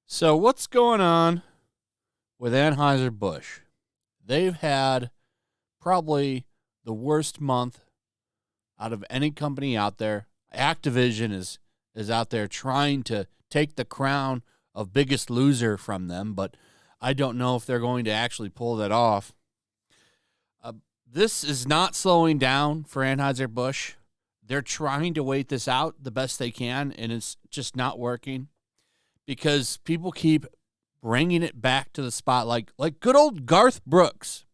So what's going on with Anheuser-Busch? They've had probably the worst month out of any company out there. Activision is out there trying to take the crown of biggest loser from them, but I don't know if they're going to actually pull that off. This is not slowing down for Anheuser-Busch. They're trying to wait this out the best they can, and it's just not working because people keep bringing it back to the spotlight, like good old Garth Brooks,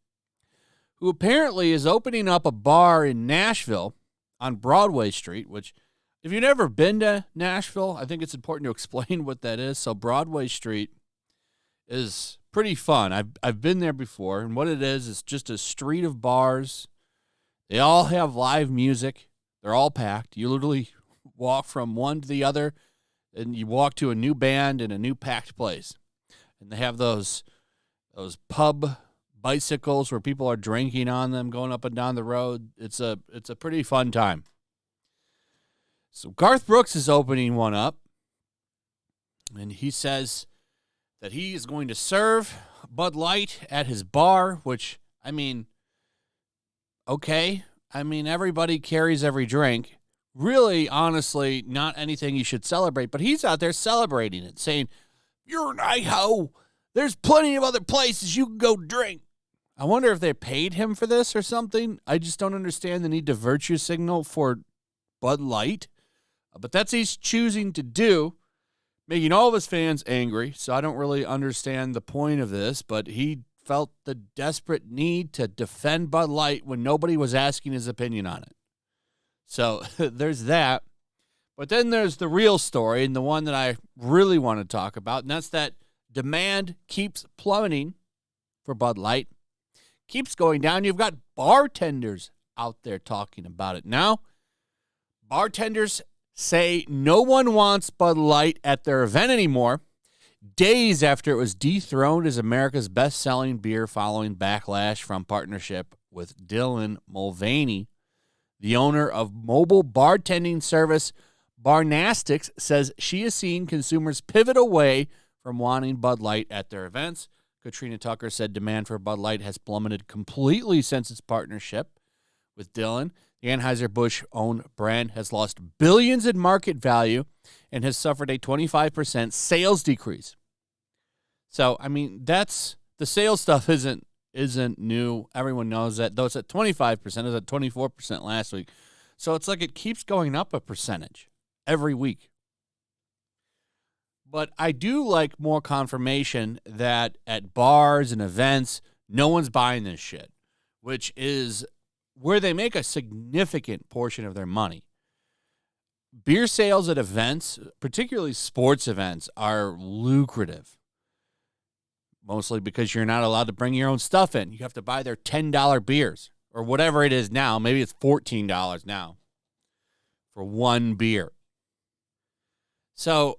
who apparently is opening up a bar in Nashville on Broadway Street, which, if you've never been to Nashville, I think it's important to explain what that is. So Broadway Street is pretty fun. I've been there before, and what it is just a street of bars. They all have live music. They're all packed. You literally walk from one to the other, and you walk to a new band in a new packed place. And they have those pub bicycles where people are drinking on them, going up and down the road. It's a pretty fun time. So Garth Brooks is opening one up, and he says that he is going to serve Bud Light at his bar, which, I mean, okay. I mean, everybody carries every drink. Really, honestly, not anything you should celebrate, but he's out there celebrating it, saying, "You're an a-ho. There's plenty of other places you can go drink." I wonder if they paid him for this or something. I just don't understand the need to virtue signal for Bud Light. But that's what he's choosing to do, making all of his fans angry. So I don't really understand the point of this, but he felt the desperate need to defend Bud Light when nobody was asking his opinion on it. So there's that. But then there's the real story, and the one that I really want to talk about, and that's that demand keeps plummeting for Bud Light, keeps going down. You've got bartenders out there talking about it now. Bartenders say no one wants Bud Light at their event anymore, days after it was dethroned as America's best-selling beer following backlash from partnership with Dylan Mulvaney. The owner of mobile bartending service Barnastics says she is seeing consumers pivot away from wanting Bud Light at their events. Katrina Tucker said demand for Bud Light has plummeted completely since its partnership with Dylan. The Anheuser-Busch-owned brand has lost billions in market value and has suffered a 25% sales decrease. So, I mean, that's the sales stuff isn't new. Everyone knows that. Though it's at 25%, it was at 24% last week. So it's like it keeps going up a percentage every week. But I do like more confirmation that at bars and events, no one's buying this shit, which is where they make a significant portion of their money. Beer sales at events, particularly sports events, are lucrative. Mostly because you're not allowed to bring your own stuff in. You have to buy their $10 beers or whatever it is now. Maybe it's $14 now for one beer. So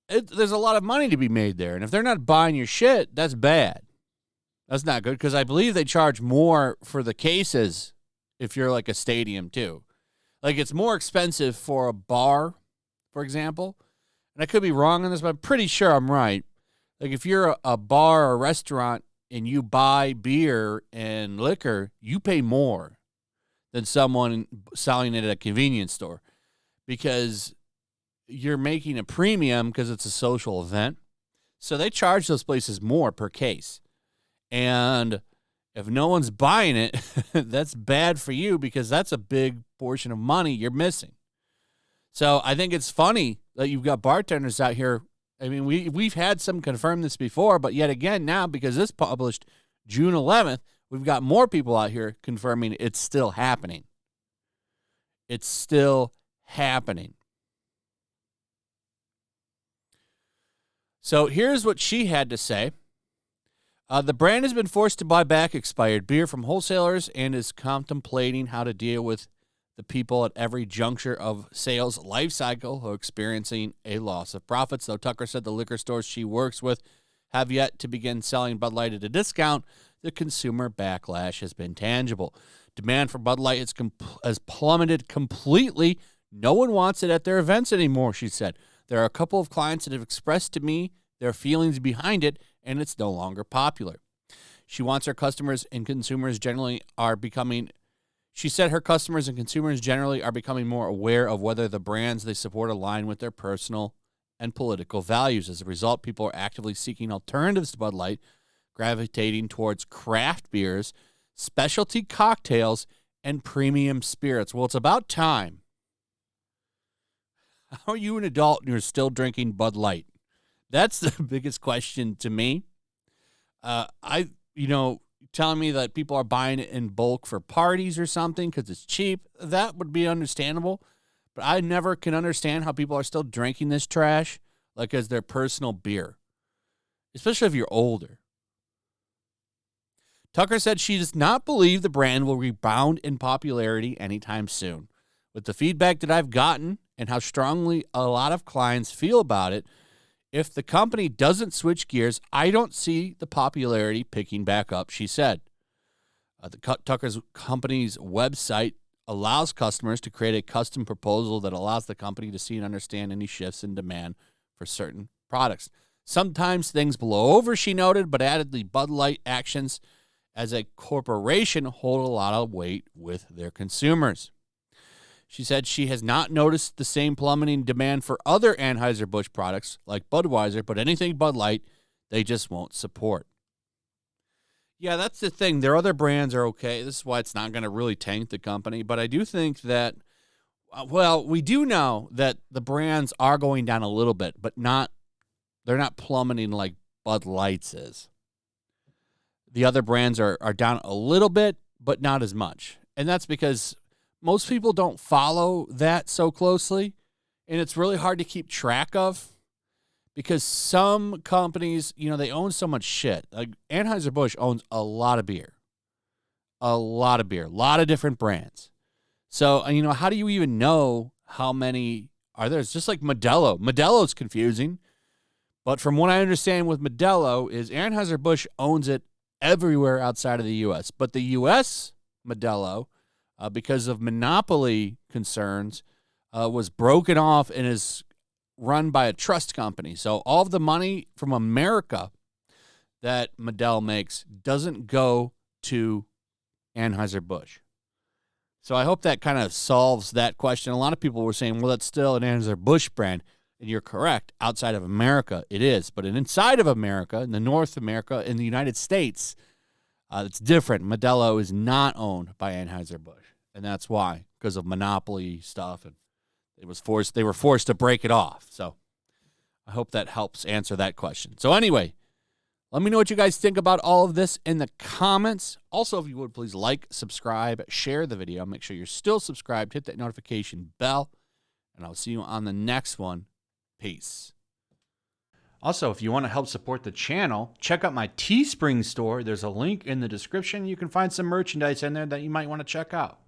there's a lot of money to be made there. And if they're not buying your shit, that's bad. That's not good because I believe they charge more for the cases if you're like a stadium too. Like it's more expensive for a bar, for example. And I could be wrong on this, but I'm pretty sure I'm right. Like if you're a bar or a restaurant and you buy beer and liquor, you pay more than someone selling it at a convenience store because you're making a premium because it's a social event. So they charge those places more per case. And if no one's buying it, that's bad for you because that's a big portion of money you're missing. So I think it's funny that you've got bartenders out here. I mean, we've had some confirm this before, but yet again now, because this published June 11th, we've got more people out here confirming it's still happening. It's still happening. So here's what she had to say. The brand has been forced to buy back expired beer from wholesalers and is contemplating how to deal with the people at every juncture of sales life cycle who are experiencing a loss of profits. Though Tucker said the liquor stores she works with have yet to begin selling Bud Light at a discount, the consumer backlash has been tangible. Demand for Bud Light has plummeted completely. No one wants it at their events anymore, she said. There are a couple of clients that have expressed to me their feelings behind it, and it's no longer popular. She wants her customers and consumers generally are becoming... She said her customers and consumers generally are becoming more aware of whether the brands they support align with their personal and political values. As a result, people are actively seeking alternatives to Bud Light, gravitating towards craft beers, specialty cocktails, and premium spirits. Well, it's about time. How are you an adult and you're still drinking Bud Light? That's the biggest question to me. Telling me that people are buying it in bulk for parties or something because it's cheap, that would be understandable. But I never can understand how people are still drinking this trash like as their personal beer, especially if you're older. Tucker said she does not believe the brand will rebound in popularity anytime soon. With the feedback that I've gotten and how strongly a lot of clients feel about it, if the company doesn't switch gears, I don't see the popularity picking back up, she said. Tucker's company's website allows customers to create a custom proposal that allows the company to see and understand any shifts in demand for certain products. Sometimes things blow over, she noted, but added the Bud Light actions as a corporation hold a lot of weight with their consumers. She said she has not noticed the same plummeting demand for other Anheuser-Busch products like Budweiser, but anything Bud Light, they just won't support. Yeah, that's the thing. Their other brands are okay. This is why it's not going to really tank the company. But I do think that, we do know that the brands are going down a little bit, but they're not plummeting like Bud Light's is. The other brands are down a little bit, but not as much. And that's because most people don't follow that so closely, and it's really hard to keep track of because some companies, they own so much shit. Like Anheuser-Busch owns a lot of beer, a lot of different brands. So, how do you even know how many are there? It's just like Modelo. Modelo's confusing, but from what I understand with Modelo is Anheuser-Busch owns it everywhere outside of the U.S., but the U.S. Modelo, because of monopoly concerns, was broken off and is run by a trust company. So all of the money from America that Modelo makes doesn't go to Anheuser-Busch. So I hope that kind of solves that question. A lot of people were saying, well, that's still an Anheuser-Busch brand. And you're correct. Outside of America, it is. But inside of America, in the North America, in the United States, it's different. Modelo is not owned by Anheuser-Busch. And that's why, because of monopoly stuff, and they were forced to break it off. So I hope that helps answer that question. So anyway, let me know what you guys think about all of this in the comments. Also, if you would, please like, subscribe, share the video. Make sure you're still subscribed. Hit that notification bell, and I'll see you on the next one. Peace. Also, if you want to help support the channel, check out my Teespring store. There's a link in the description. You can find some merchandise in there that you might want to check out.